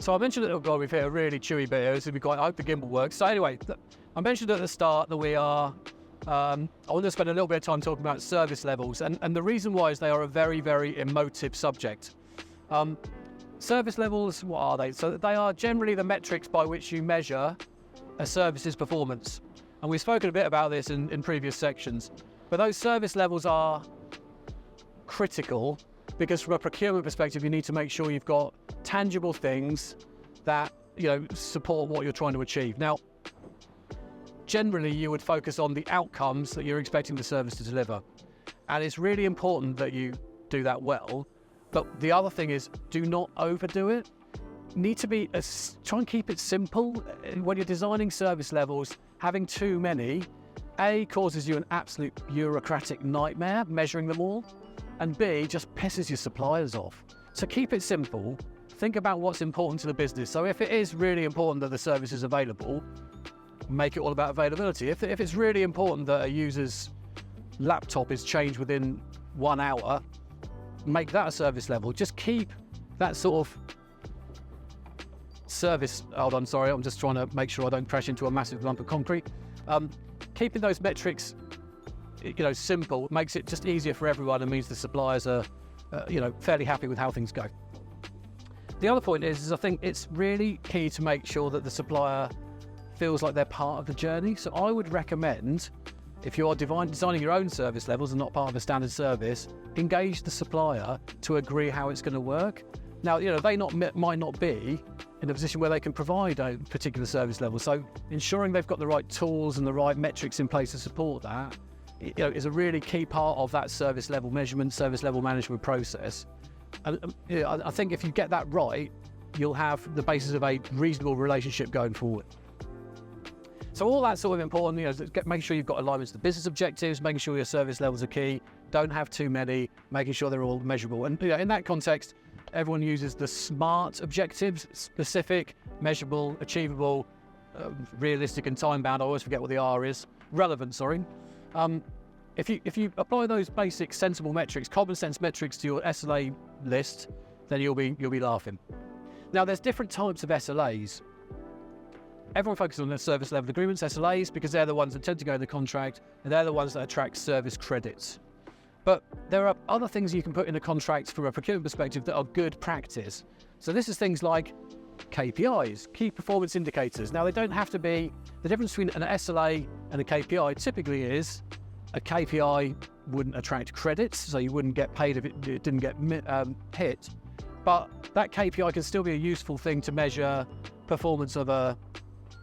So I mentioned that, oh God, we've hit a really chewy bit here. This will be quite, I hope the gimbal works. So anyway, I mentioned at the start that we are, I want to spend a little bit of time talking about service levels. And the reason why is they are a very, very emotive subject. Service levels, what are they? So they are generally the metrics by which you measure a service's performance. And we've spoken a bit about this in previous sections. But those service levels are critical because from a procurement perspective, you need to make sure you've got tangible things that, support what you're trying to achieve. Now, generally, you would focus on the outcomes that you're expecting the service to deliver. And it's really important that you do that well. But the other thing is, do not overdo it. Need to be, try and keep it simple. When you're designing service levels, having too many, A, causes you an absolute bureaucratic nightmare, measuring them all, and B, just pisses your suppliers off. So keep it simple. Think about what's important to the business. So if it is really important that the service is available, make it all about availability. If it's really important that a user's laptop is changed within 1 hour, make that a service level. Just keep that sort of service. Hold on, sorry, I'm just trying to make sure I don't crash into a massive lump of concrete. Keeping those metrics, simple makes it just easier for everyone and means the suppliers are, fairly happy with how things go. The other point is I think it's really key to make sure that the supplier feels like they're part of the journey. So I would recommend, if you are designing your own service levels and not part of a standard service, engage the supplier to agree how it's going to work. Now, they might not be in a position where they can provide a particular service level. So ensuring they've got the right tools and the right metrics in place to support that, is a really key part of that service level measurement, service level management process. And I think if you get that right, you'll have the basis of a reasonable relationship going forward. So all that's sort of important, making sure you've got alignments to the business objectives, making sure your service levels are key, don't have too many, making sure they're all measurable. And in that context, everyone uses the SMART objectives: specific, measurable, achievable, realistic and time-bound. I always forget what the R is. Relevant, sorry. If you apply those basic sensible metrics, common sense metrics to your SLA list, then you'll be laughing. Now there's different types of SLAs. Everyone focuses on their service level agreements, SLAs, because they're the ones that tend to go in the contract, and they're the ones that attract service credits. But there are other things you can put in a contract from a procurement perspective that are good practice. So this is things like KPIs, key performance indicators. Now they don't have to be, the difference between an SLA and a KPI typically is a KPI wouldn't attract credits, so you wouldn't get paid if it didn't get hit. But that KPI can still be a useful thing to measure performance of a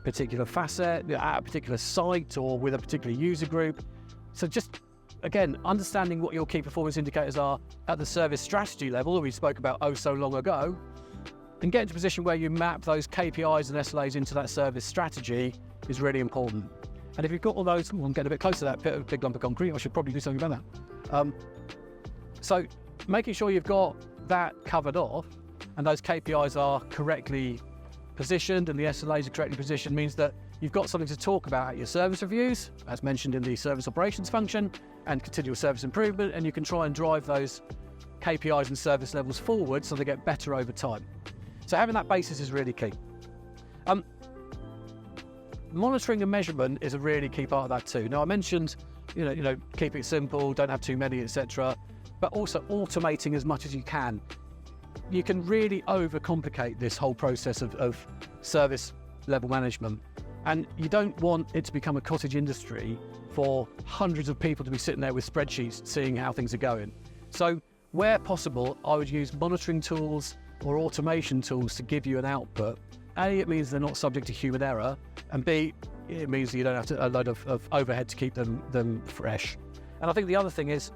particular facet at a particular site or with a particular user group. So just, again, understanding what your key performance indicators are at the service strategy level that we spoke about oh so long ago, and get into a position where you map those KPIs and SLAs into that service strategy is really important. And if you've got all those, I'm getting a bit close to that big lump of concrete, I should probably do something about that. So making sure you've got that covered off and those KPIs are correctly positioned and the SLAs are correctly positioned means that you've got something to talk about at your service reviews, as mentioned in the service operations function, and continuous service improvement, and you can try and drive those KPIs and service levels forward so they get better over time. So having that basis is really key. Monitoring and measurement is a really key part of that too. Now I mentioned, keep it simple, don't have too many, etc. But also automating as much as you can. You can really overcomplicate this whole process of service level management. And you don't want it to become a cottage industry for hundreds of people to be sitting there with spreadsheets seeing how things are going. So where possible, I would use monitoring tools or automation tools to give you an output. A, it means they're not subject to human error, and B, it means you don't have a load of overhead to keep them fresh. And I think the other thing is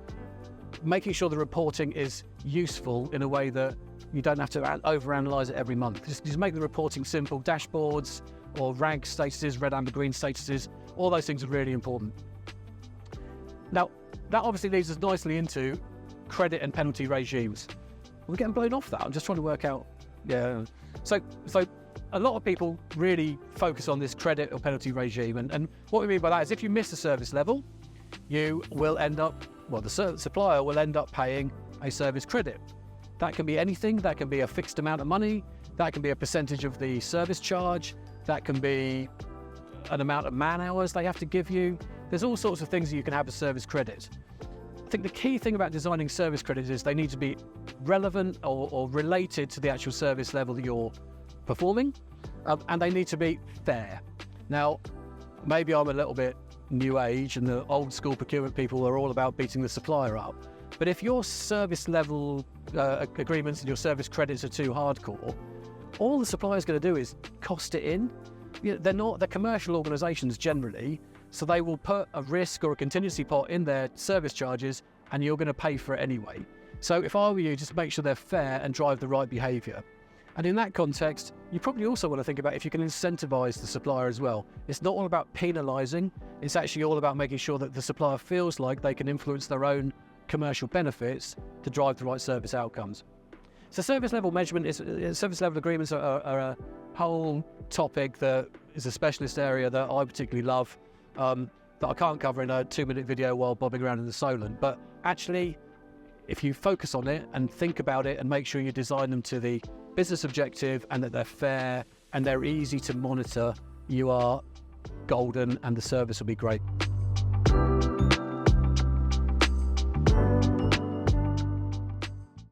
making sure the reporting is useful in a way that you don't have to overanalyze it every month. Just make the reporting simple. Dashboards or rank statuses, red, amber, green statuses, all those things are really important. Now, that obviously leads us nicely into credit and penalty regimes. We're getting blown off that. I'm just trying to work out. Yeah. So a lot of people really focus on this credit or penalty regime. And what we mean by that is if you miss a service level, you will end up, the supplier will end up paying a service credit. That can be anything. That can be a fixed amount of money. That can be a percentage of the service charge. That can be an amount of man hours they have to give you. There's all sorts of things that you can have as service credit. I think the key thing about designing service credits is they need to be relevant or related to the actual service level that you're performing, and they need to be fair. Now, maybe I'm a little bit new age and the old school procurement people are all about beating the supplier up. But if your service level agreements and your service credits are too hardcore, all the supplier's going to do is cost it in. You know, they're commercial organisations generally, so they will put a risk or a contingency pot in their service charges and you're going to pay for it anyway. So if I were you, just make sure they're fair and drive the right behaviour. And in that context, you probably also want to think about if you can incentivise the supplier as well. It's not all about penalising, it's actually all about making sure that the supplier feels like they can influence their own commercial benefits to drive the right service outcomes. So service level measurement service level agreements are a whole topic that is a specialist area that I particularly love, that I can't cover in a 2-minute video while bobbing around in the Solent. But actually, if you focus on it and think about it and make sure you design them to the business objective and that they're fair and they're easy to monitor, you are golden and the service will be great.